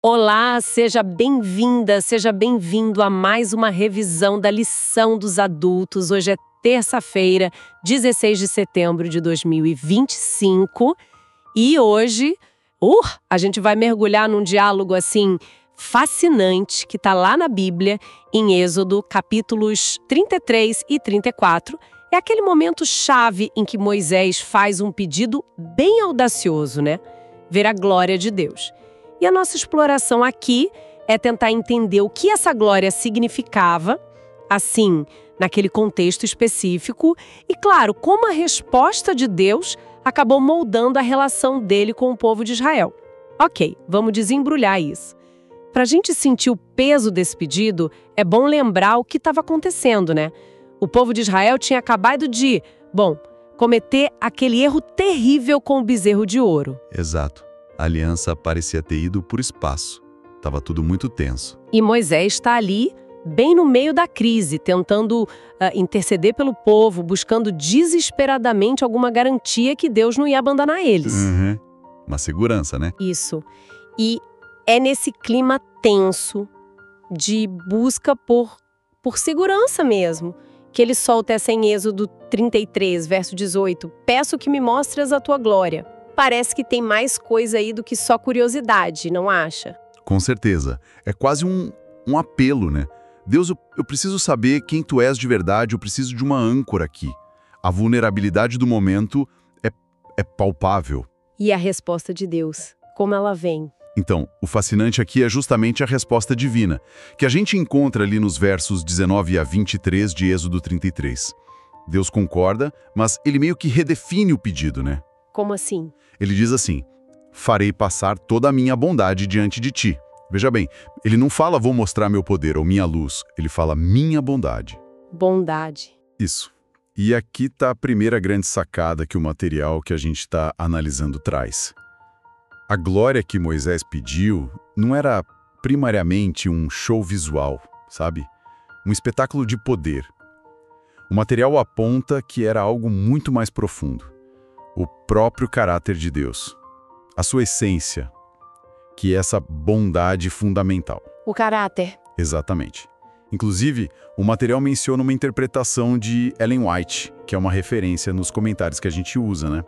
Olá, seja bem-vinda, seja bem-vindo a mais uma revisão da lição dos adultos. Hoje é terça-feira, 16 de setembro de 2025 e hoje, a gente vai mergulhar num diálogo assim fascinante que está lá na Bíblia, em Êxodo, capítulos 33 e 34. É aquele momento chave em que Moisés faz um pedido bem audacioso, né? Ver a glória de Deus. E a nossa exploração aqui é tentar entender o que essa glória significava, assim, naquele contexto específico, e, claro, como a resposta de Deus acabou moldando a relação dele com o povo de Israel. Ok, vamos desembrulhar isso. Para a gente sentir o peso desse pedido, é bom lembrar o que estava acontecendo, né? O povo de Israel tinha acabado de, cometer aquele erro terrível com o bezerro de ouro. Exato. A aliança parecia ter ido por espaço. Estava tudo muito tenso. E Moisés está ali, bem no meio da crise, tentando interceder pelo povo, buscando desesperadamente alguma garantia que Deus não ia abandonar eles. Uma segurança, né? Isso. E é nesse clima tenso de busca por segurança mesmo, que ele solta essa em Êxodo 33, verso 18. Peço que me mostres a tua glória. Parece que tem mais coisa aí do que só curiosidade, não acha? Com certeza. É quase um apelo, né? Deus, eu preciso saber quem tu és de verdade, eu preciso de uma âncora aqui. A vulnerabilidade do momento é palpável. E a resposta de Deus, como ela vem? Então, o fascinante aqui é justamente a resposta divina, que a gente encontra ali nos versos 19 a 23 de Êxodo 33. Deus concorda, mas ele meio que redefine o pedido, né? Como assim? Ele diz assim: farei passar toda a minha bondade diante de ti. Veja bem, ele não fala vou mostrar meu poder ou minha luz, ele fala minha bondade. Bondade. Isso. E aqui está a primeira grande sacada que o material que a gente está analisando traz. A glória que Moisés pediu não era primariamente um show visual, sabe? Um espetáculo de poder. O material aponta que era algo muito mais profundo. O próprio caráter de Deus, a sua essência, que é essa bondade fundamental. O caráter. Exatamente. Inclusive, o material menciona uma interpretação de Ellen White, que é uma referência nos comentários que a gente usa, né?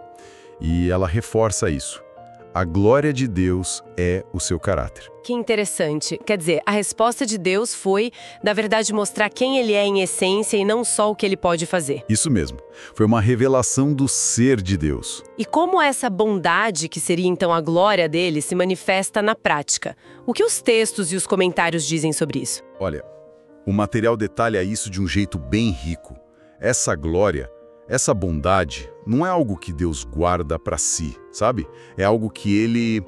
E ela reforça isso. A glória de Deus é o seu caráter. Que interessante. Quer dizer, a resposta de Deus foi, na verdade, mostrar quem ele é em essência e não só o que ele pode fazer. Isso mesmo. Foi uma revelação do ser de Deus. E como essa bondade, que seria então a glória dele, se manifesta na prática? O que os textos e os comentários dizem sobre isso? Olha, o material detalha isso de um jeito bem rico. Essa glória, essa bondade, não é algo que Deus guarda para si, sabe? É algo que ele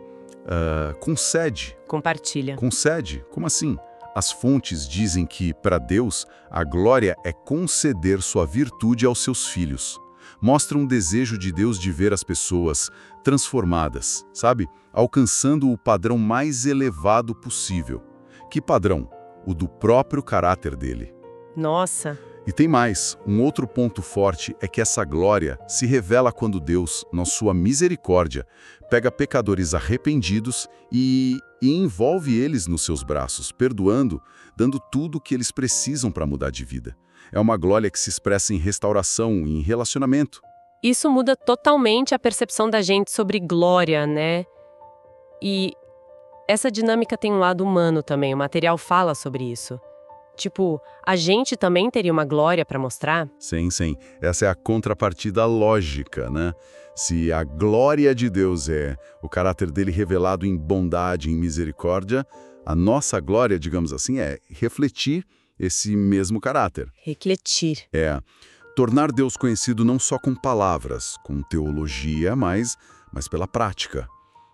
concede. Compartilha. Concede? Como assim? As fontes dizem que, para Deus, a glória é conceder sua virtude aos seus filhos. Mostra um desejo de Deus de ver as pessoas transformadas, sabe? Alcançando o padrão mais elevado possível. Que padrão? O do próprio caráter dele. Nossa! E tem mais, um outro ponto forte é que essa glória se revela quando Deus, na sua misericórdia, pega pecadores arrependidos e envolve eles nos seus braços, perdoando, dando tudo o que eles precisam para mudar de vida. É uma glória que se expressa em restauração, em relacionamento. Isso muda totalmente a percepção da gente sobre glória, né? E essa dinâmica tem um lado humano também, o material fala sobre isso. Tipo, a gente também teria uma glória para mostrar? Sim. Essa é a contrapartida lógica, né? Se a glória de Deus é o caráter dele revelado em bondade, em misericórdia, a nossa glória, digamos assim, é refletir esse mesmo caráter. Refletir. Tornar Deus conhecido não só com palavras, com teologia, mas pela prática.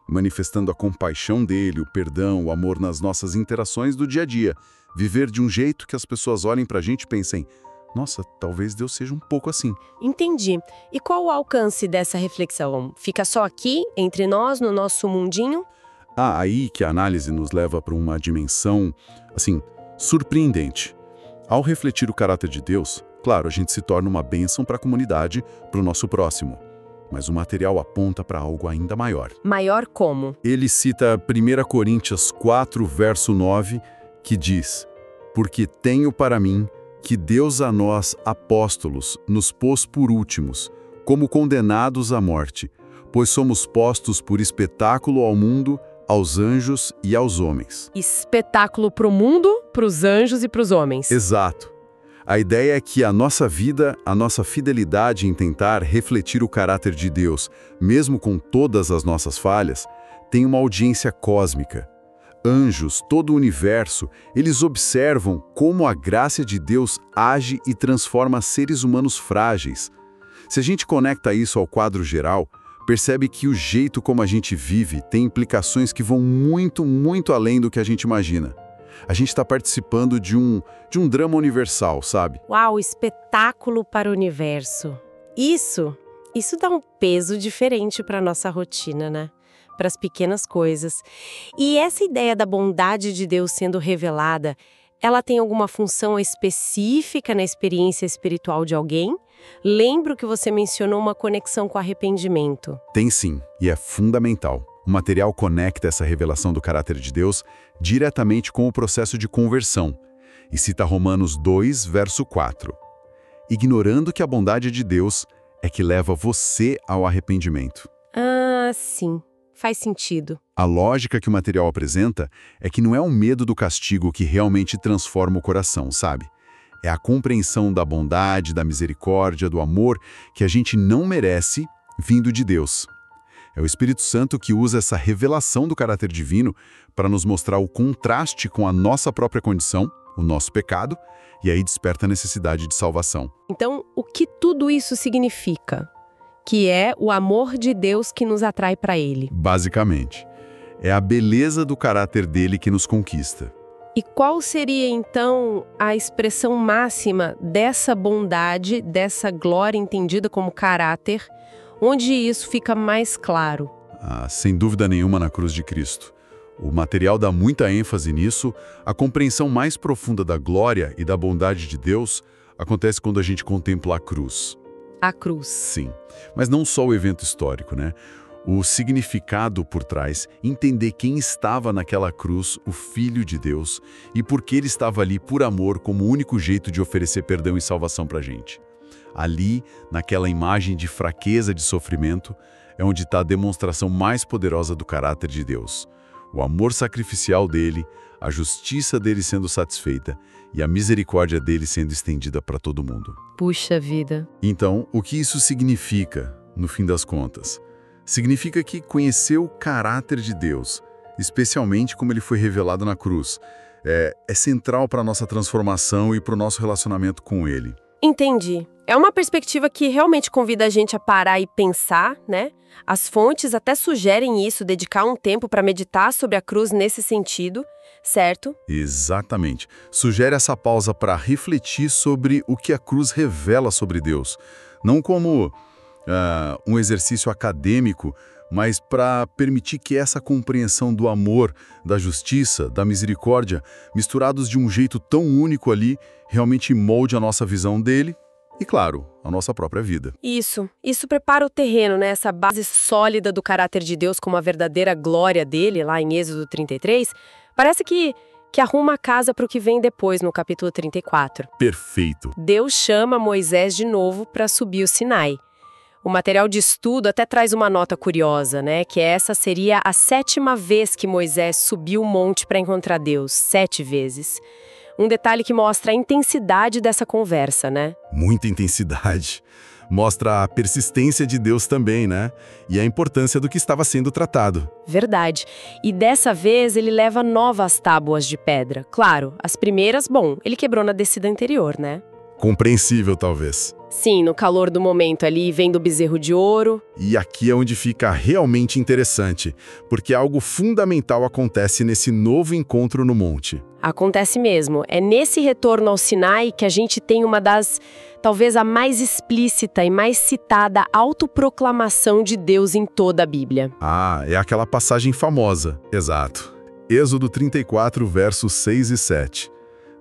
Manifestando a compaixão dele, o perdão, o amor nas nossas interações do dia a dia. Viver de um jeito que as pessoas olhem pra gente e pensem, nossa, talvez Deus seja um pouco assim. Entendi. E qual o alcance dessa reflexão? Fica só aqui, entre nós, no nosso mundinho? Aí que a análise nos leva para uma dimensão, assim, surpreendente. Ao refletir o caráter de Deus, claro, a gente se torna uma bênção para a comunidade, para o nosso próximo. Mas o material aponta para algo ainda maior. Maior como? Ele cita 1 Coríntios 4, verso 9, que diz: "Porque tenho para mim que Deus a nós, apóstolos, nos pôs por últimos, como condenados à morte, pois somos postos por espetáculo ao mundo, aos anjos e aos homens." Espetáculo para o mundo, para os anjos e para os homens. Exato. A ideia é que a nossa vida, a nossa fidelidade em tentar refletir o caráter de Deus, mesmo com todas as nossas falhas, tem uma audiência cósmica. Anjos, todo o universo, eles observam como a graça de Deus age e transforma seres humanos frágeis. Se a gente conecta isso ao quadro geral, percebe que o jeito como a gente vive tem implicações que vão muito, muito além do que a gente imagina. A gente está participando de um drama universal, sabe? Uau, espetáculo para o universo. Isso dá um peso diferente para a nossa rotina, né? Para as pequenas coisas. E essa ideia da bondade de Deus sendo revelada, ela tem alguma função específica na experiência espiritual de alguém? Lembro que você mencionou uma conexão com arrependimento. Tem sim, e é fundamental. O material conecta essa revelação do caráter de Deus diretamente com o processo de conversão, e cita Romanos 2, verso 4. Ignorando que a bondade de Deus é que leva você ao arrependimento. Ah, sim. Faz sentido. A lógica que o material apresenta é que não é o medo do castigo que realmente transforma o coração, sabe? É a compreensão da bondade, da misericórdia, do amor que a gente não merece vindo de Deus. É o Espírito Santo que usa essa revelação do caráter divino para nos mostrar o contraste com a nossa própria condição, o nosso pecado, e aí desperta a necessidade de salvação. Então, o que tudo isso significa? Que é o amor de Deus que nos atrai para Ele. Basicamente, é a beleza do caráter dele que nos conquista. E qual seria, então, a expressão máxima dessa bondade, dessa glória entendida como caráter, onde isso fica mais claro? Sem dúvida nenhuma na cruz de Cristo. O material dá muita ênfase nisso. A compreensão mais profunda da glória e da bondade de Deus acontece quando a gente contempla a cruz. A cruz. Sim, mas não só o evento histórico, né? O significado por trás, entender quem estava naquela cruz, o Filho de Deus, e por que ele estava ali por amor como o único jeito de oferecer perdão e salvação pra gente. Ali, naquela imagem de fraqueza, de sofrimento, é onde está a demonstração mais poderosa do caráter de Deus. O amor sacrificial dele, a justiça dele sendo satisfeita e a misericórdia dele sendo estendida para todo mundo. Puxa vida. Então, o que isso significa, no fim das contas? Significa que conhecer o caráter de Deus, especialmente como ele foi revelado na cruz, é central para a nossa transformação e para o nosso relacionamento com ele. Entendi. É uma perspectiva que realmente convida a gente a parar e pensar, né? As fontes até sugerem isso, dedicar um tempo para meditar sobre a cruz nesse sentido, certo? Exatamente. Sugere essa pausa para refletir sobre o que a cruz revela sobre Deus. Não como um exercício acadêmico, mas para permitir que essa compreensão do amor, da justiça, da misericórdia, misturados de um jeito tão único ali, realmente molde a nossa visão dele e, claro, a nossa própria vida. Isso prepara o terreno, né? Essa base sólida do caráter de Deus como a verdadeira glória dele, lá em Êxodo 33, parece que arruma a casa para o que vem depois, no capítulo 34. Perfeito. Deus chama Moisés de novo para subir o Sinai. O material de estudo até traz uma nota curiosa, né? Que essa seria a 7ª vez que Moisés subiu o monte para encontrar Deus, 7 vezes. Um detalhe que mostra a intensidade dessa conversa, né? Muita intensidade. Mostra a persistência de Deus também, né? E a importância do que estava sendo tratado. Verdade. E dessa vez ele leva novas tábuas de pedra. Claro, as primeiras, ele quebrou na descida anterior, né? Compreensível, talvez. Sim, no calor do momento ali, vendo o bezerro de ouro. E aqui é onde fica realmente interessante, porque algo fundamental acontece nesse novo encontro no monte. Acontece mesmo. É nesse retorno ao Sinai que a gente tem uma das, talvez a mais explícita e mais citada autoproclamação de Deus em toda a Bíblia. É aquela passagem famosa. Exato. Êxodo 34, versos 6 e 7.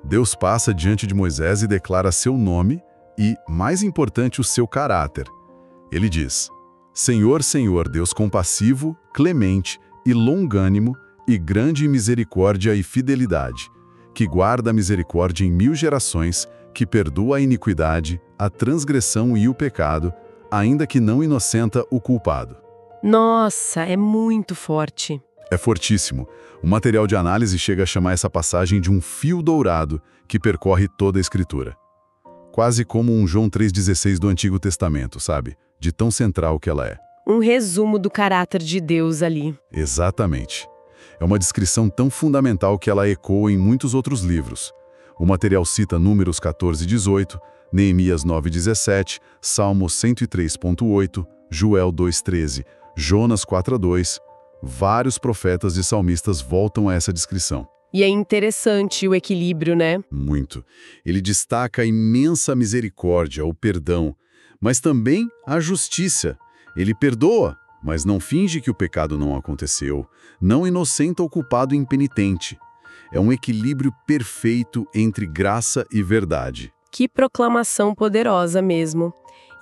Deus passa diante de Moisés e declara seu nome e, mais importante, o seu caráter. Ele diz: Senhor, Senhor, Deus compassivo, clemente e longânimo e grande em misericórdia e fidelidade, que guarda a misericórdia em 1000 gerações, que perdoa a iniquidade, a transgressão e o pecado, ainda que não inocenta o culpado. Nossa, é muito forte. É fortíssimo. O material de análise chega a chamar essa passagem de um fio dourado que percorre toda a Escritura. Quase como um João 3,16 do Antigo Testamento, sabe? De tão central que ela é. Um resumo do caráter de Deus ali. Exatamente. É uma descrição tão fundamental que ela ecoa em muitos outros livros. O material cita Números 14:18, Neemias 9:17, Salmos 103:8, Joel 2:13, Jonas 4:2. Vários profetas e salmistas voltam a essa descrição. E é interessante o equilíbrio, né? Muito. Ele destaca a imensa misericórdia, o perdão, mas também a justiça. Ele perdoa, mas não finge que o pecado não aconteceu, não inocenta o culpado impenitente. É um equilíbrio perfeito entre graça e verdade. Que proclamação poderosa mesmo.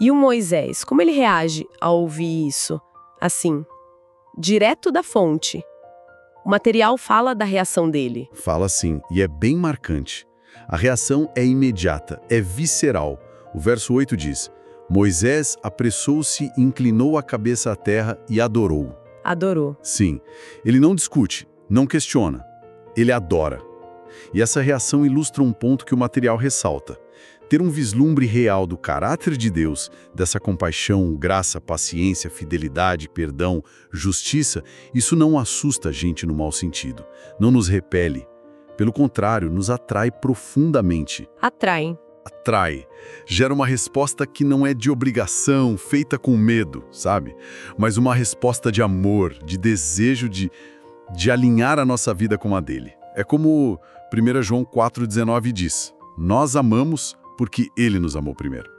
E o Moisés, como ele reage ao ouvir isso? Assim, direto da fonte. O material fala da reação dele. Fala sim, e é bem marcante. A reação é imediata, é visceral. O verso 8 diz: Moisés apressou-se, inclinou a cabeça à terra e adorou. Adorou. Sim, ele não discute, não questiona, ele adora. E essa reação ilustra um ponto que o material ressalta. Ter um vislumbre real do caráter de Deus, dessa compaixão, graça, paciência, fidelidade, perdão, justiça, isso não assusta a gente no mau sentido, não nos repele. Pelo contrário, nos atrai profundamente. Atrai. Gera uma resposta que não é de obrigação, feita com medo, sabe? Mas uma resposta de amor, de desejo de alinhar a nossa vida com a dele. É como 1 João 4,19 diz: nós amamos porque ele nos amou primeiro.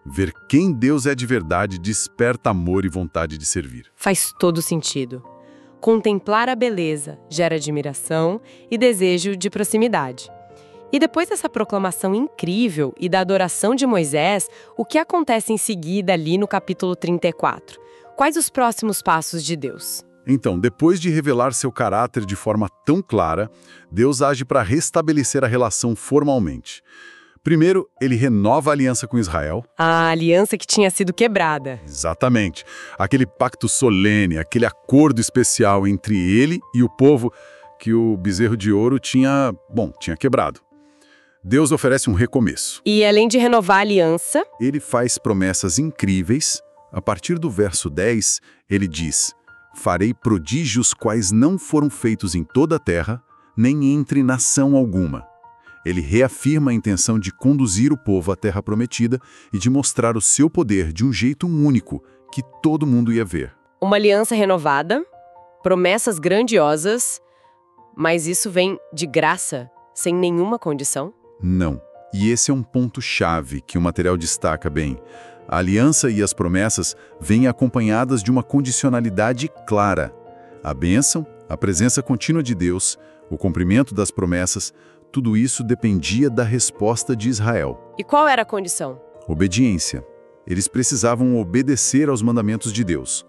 Ver quem Deus é de verdade desperta amor e vontade de servir. Faz todo sentido. Contemplar a beleza gera admiração e desejo de proximidade. E depois dessa proclamação incrível e da adoração de Moisés, o que acontece em seguida ali no capítulo 34? Quais os próximos passos de Deus? Então, depois de revelar seu caráter de forma tão clara, Deus age para restabelecer a relação formalmente. Primeiro, ele renova a aliança com Israel. A aliança que tinha sido quebrada. Exatamente. Aquele pacto solene, aquele acordo especial entre ele e o povo que o bezerro de ouro tinha quebrado. Deus oferece um recomeço. E além de renovar a aliança, ele faz promessas incríveis. A partir do verso 10, ele diz: farei prodígios quais não foram feitos em toda a terra, nem entre nação alguma. Ele reafirma a intenção de conduzir o povo à terra prometida e de mostrar o seu poder de um jeito único, que todo mundo ia ver. Uma aliança renovada, promessas grandiosas, mas isso vem de graça, sem nenhuma condição? Não. E esse é um ponto-chave que o material destaca bem. A aliança e as promessas vêm acompanhadas de uma condicionalidade clara. A bênção, a presença contínua de Deus, o cumprimento das promessas, tudo isso dependia da resposta de Israel. E qual era a condição? Obediência. Eles precisavam obedecer aos mandamentos de Deus.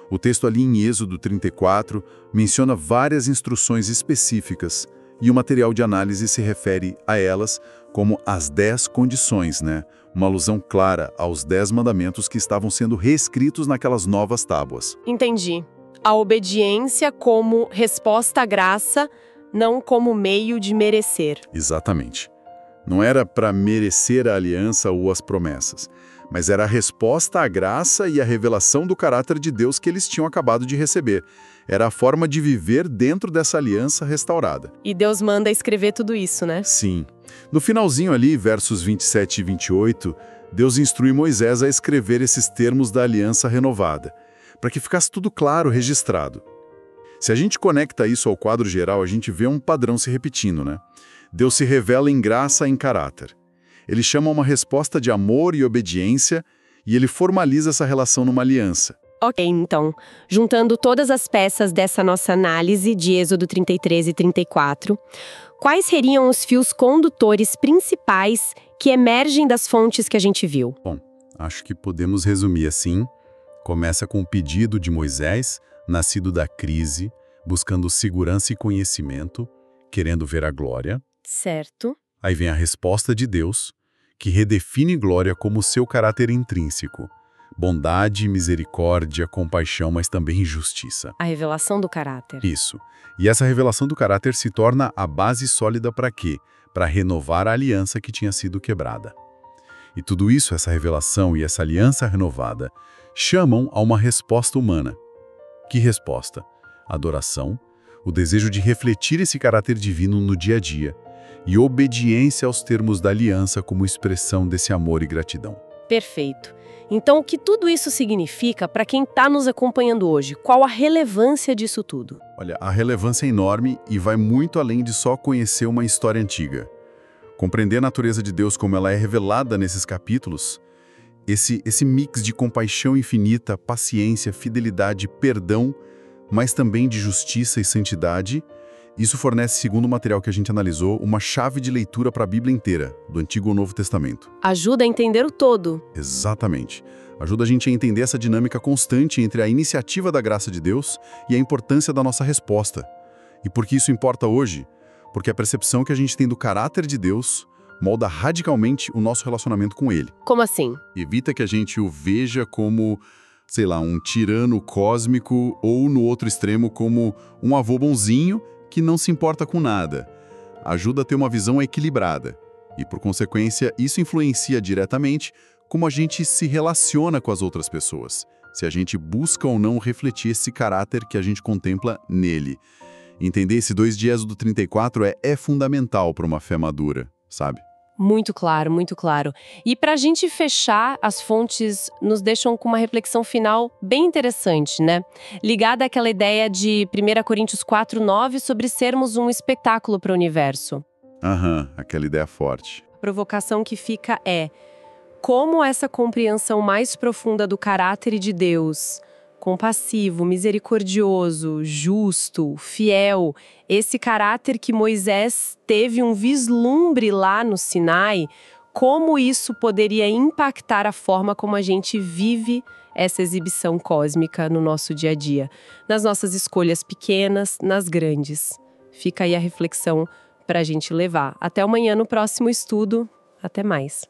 O texto ali em Êxodo 34 menciona várias instruções específicas e o material de análise se refere a elas como as 10 condições, né? Uma alusão clara aos 10 mandamentos que estavam sendo reescritos naquelas novas tábuas. Entendi. A obediência como resposta à graça, não como meio de merecer. Exatamente. Não era para merecer a aliança ou as promessas, mas era a resposta à graça e à revelação do caráter de Deus que eles tinham acabado de receber. Era a forma de viver dentro dessa aliança restaurada. E Deus manda escrever tudo isso, né? Sim. No finalzinho ali, versos 27 e 28, Deus instrui Moisés a escrever esses termos da aliança renovada, para que ficasse tudo claro, registrado. Se a gente conecta isso ao quadro geral, a gente vê um padrão se repetindo, né? Deus se revela em graça e em caráter. Ele chama uma resposta de amor e obediência e ele formaliza essa relação numa aliança. Ok, então, juntando todas as peças dessa nossa análise de Êxodo 33 e 34, quais seriam os fios condutores principais que emergem das fontes que a gente viu? Bom, acho que podemos resumir assim, Começa com o pedido de Moisés, nascido da crise, buscando segurança e conhecimento, querendo ver a glória. Certo. Aí vem a resposta de Deus, que redefine glória como seu caráter intrínseco. Bondade, misericórdia, compaixão, mas também justiça. A revelação do caráter. Isso. E essa revelação do caráter se torna a base sólida para quê? Para renovar a aliança que tinha sido quebrada. E tudo isso, essa revelação e essa aliança renovada, chamam a uma resposta humana. Que resposta? Adoração, o desejo de refletir esse caráter divino no dia a dia e obediência aos termos da aliança como expressão desse amor e gratidão. Perfeito. Então, o que tudo isso significa para quem está nos acompanhando hoje? Qual a relevância disso tudo? Olha, a relevância é enorme e vai muito além de só conhecer uma história antiga. Compreender a natureza de Deus como ela é revelada nesses capítulos, esse mix de compaixão infinita, paciência, fidelidade, perdão, mas também de justiça e santidade, isso fornece, segundo o material que a gente analisou, uma chave de leitura para a Bíblia inteira, do Antigo ao Novo Testamento. Ajuda a entender o todo. Exatamente. Ajuda a gente a entender essa dinâmica constante entre a iniciativa da graça de Deus e a importância da nossa resposta. E por que isso importa hoje? Porque a percepção que a gente tem do caráter de Deus molda radicalmente o nosso relacionamento com Ele. Como assim? Evita que a gente o veja como, sei lá, um tirano cósmico ou, no outro extremo, como um avô bonzinho que não se importa com nada. Ajuda a ter uma visão equilibrada. E, por consequência, isso influencia diretamente como a gente se relaciona com as outras pessoas, se a gente busca ou não refletir esse caráter que a gente contempla nele. Entender esse 2 de Êxodo 34 é fundamental para uma fé madura, sabe? Muito claro, muito claro. E para a gente fechar, as fontes nos deixam com uma reflexão final bem interessante, né? Ligada àquela ideia de 1 Coríntios 4:9 sobre sermos um espetáculo para o universo. Aquela ideia forte. A provocação que fica é: como essa compreensão mais profunda do caráter de Deus, compassivo, misericordioso, justo, fiel, esse caráter que Moisés teve um vislumbre lá no Sinai, como isso poderia impactar a forma como a gente vive essa exibição cósmica no nosso dia a dia, nas nossas escolhas pequenas, nas grandes. Fica aí a reflexão para a gente levar. Até amanhã no próximo estudo. Até mais.